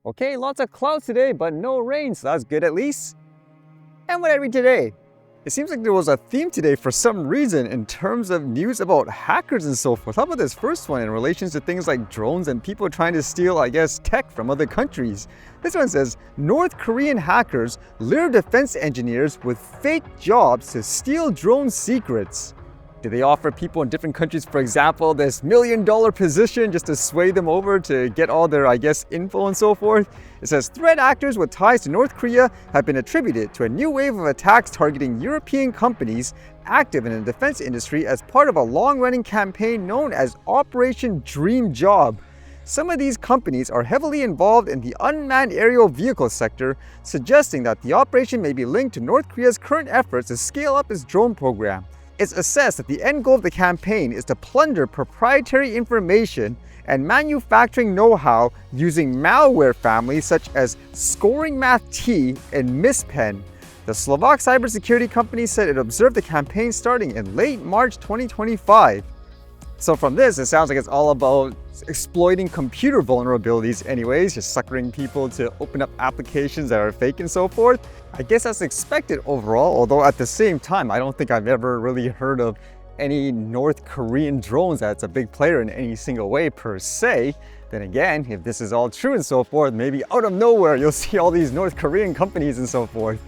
Okay, lots of clouds today, but no rain, so that's good at least. And what did I read today? It seems like there was a theme today for some reason in terms of news about hackers and so forth. How about this first one in relation to things like drones and people trying to steal, tech from other countries? This one says, North Korean hackers lure defense engineers with fake jobs to steal drone secrets. Do they offer people in different countries, for example, this $1 million position just to sway them over to get all their, info and so forth? It says threat actors with ties to North Korea have been attributed to a new wave of attacks targeting European companies active in the defense industry as part of a long-running campaign known as Operation Dream Job. Some of these companies are heavily involved in the unmanned aerial vehicle sector, suggesting that the operation may be linked to North Korea's current efforts to scale up its drone program. It's assessed that the end goal of the campaign is to plunder proprietary information and manufacturing know-how using malware families such as Scoring Math T and Mispen. The Slovak cybersecurity company said it observed the campaign starting in late March 2025. So from this, it sounds like it's all about exploiting computer vulnerabilities anyways, just suckering people to open up applications that are fake and so forth. I guess that's expected overall, although at the same time, I don't think I've ever really heard of any North Korean drones that's a big player in any single way per se. Then again, if this is all true and so forth, maybe out of nowhere, you'll see all these North Korean companies and so forth.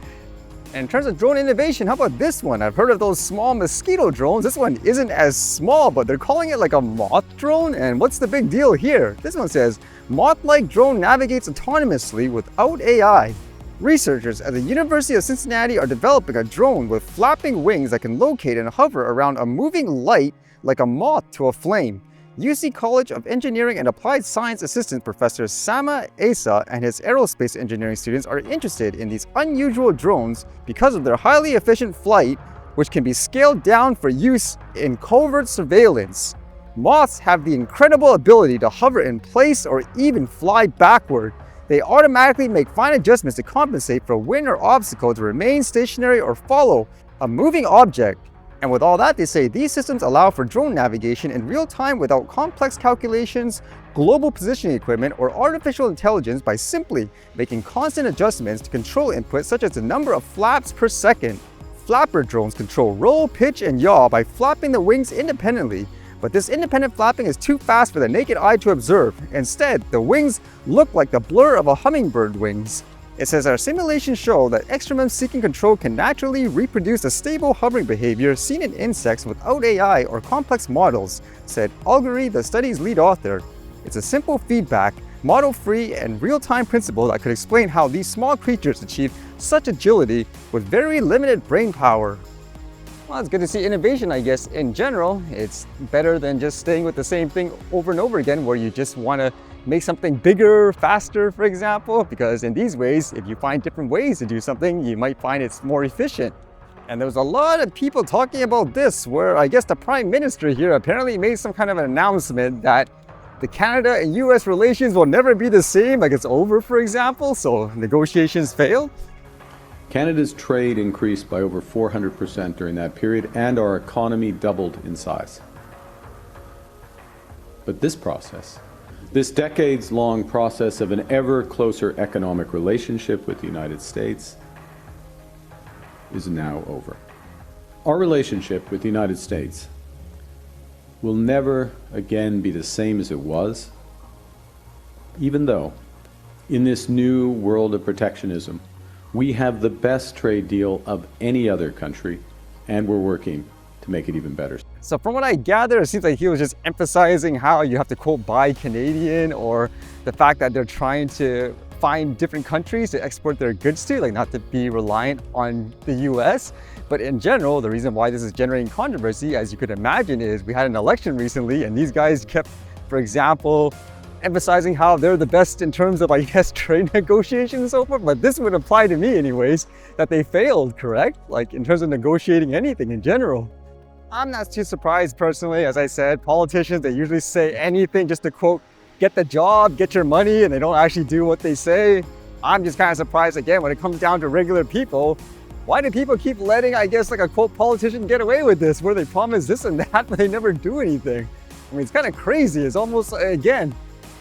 And in terms of drone innovation, how about this one? I've heard of those small mosquito drones. This one isn't as small, but they're calling it like a moth drone. And what's the big deal here? This one says, moth-like drone navigates autonomously without AI. Researchers at the University of Cincinnati are developing a drone with flapping wings that can locate and hover around a moving light like a moth to a flame. UC College of Engineering and Applied Science assistant professor Sama Asa and his aerospace engineering students are interested in these unusual drones because of their highly efficient flight, which can be scaled down for use in covert surveillance. Moths have the incredible ability to hover in place or even fly backward. They automatically make fine adjustments to compensate for wind or obstacle to remain stationary or follow a moving object. And with all that, they say these systems allow for drone navigation in real time without complex calculations, global positioning equipment, or artificial intelligence by simply making constant adjustments to control inputs such as the number of flaps per second. Flapper drones control roll, pitch, and yaw by flapping the wings independently, but this independent flapping is too fast for the naked eye to observe. Instead, the wings look like the blur of a hummingbird wings. It says our simulations show that extremum seeking control can naturally reproduce a stable hovering behavior seen in insects without AI or complex models, said Augury, the study's lead author. It's a simple feedback, model-free, and real-time principle that could explain how these small creatures achieve such agility with very limited brain power. Well, it's good to see innovation, I guess. In general, it's better than just staying with the same thing over and over again where you just want to make something bigger, faster, for example, because in these ways, if you find different ways to do something, you might find it's more efficient. And there was a lot of people talking about this, where I guess the Prime Minister here apparently made some kind of an announcement that the Canada and US relations will never be the same, like it's over, for example, so negotiations failed. Canada's trade increased by over 400% during that period, and our economy doubled in size. But this decades-long process of an ever closer economic relationship with the United States is now over. Our relationship with the United States will never again be the same as it was, even though in this new world of protectionism, we have the best trade deal of any other country, and we're working to make it even better. So from what I gather, it seems like he was just emphasizing how you have to quote buy Canadian, or the fact that they're trying to find different countries to export their goods to, like not to be reliant on the US. But in general, the reason why this is generating controversy, as you could imagine, is we had an election recently and these guys kept, for example, emphasizing how they're the best in terms of, trade negotiations and so forth. But this would apply to me anyways, that they failed, correct? Like in terms of negotiating anything in general. I'm not too surprised personally. As I said, politicians, they usually say anything just to quote, get the job, get your money, and they don't actually do what they say. I'm just kind of surprised again when it comes down to regular people. Why do people keep letting, a quote politician get away with this, where they promise this and that, but they never do anything? I mean, it's kind of crazy. It's almost, again,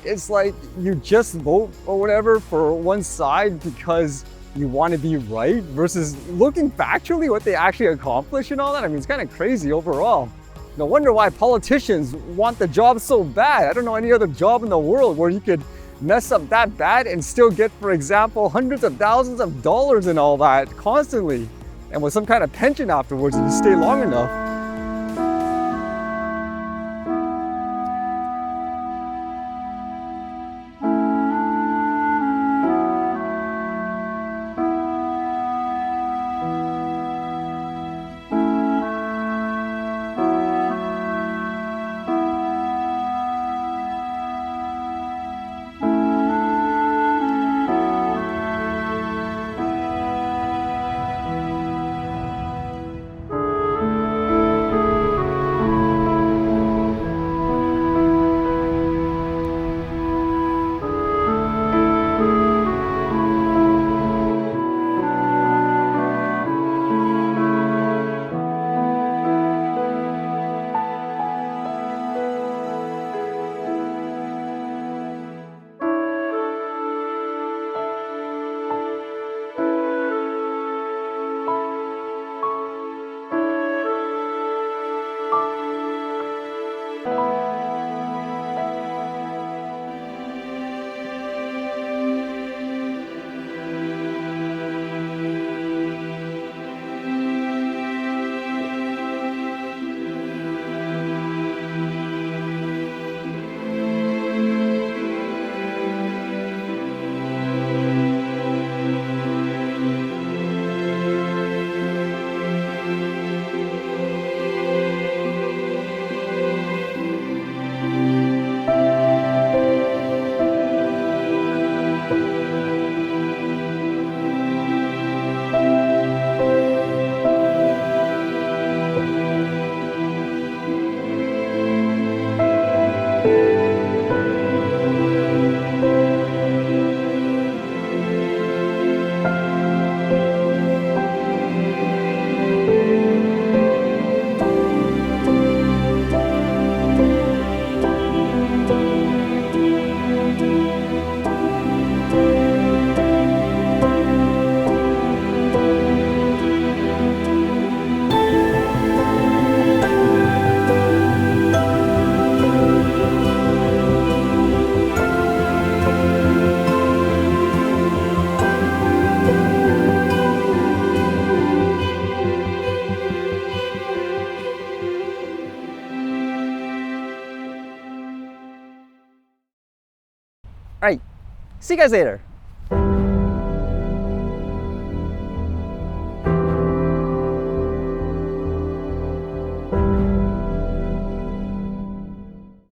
it's like you just vote or whatever for one side because you want to be right versus looking factually what they actually accomplish and all that. I mean, it's kind of crazy overall. No wonder why politicians want the job so bad. I don't know any other job in the world where you could mess up that bad and still get, for example, hundreds of thousands of dollars and all that constantly. And with some kind of pension afterwards if you stay long enough. All right, see you guys later.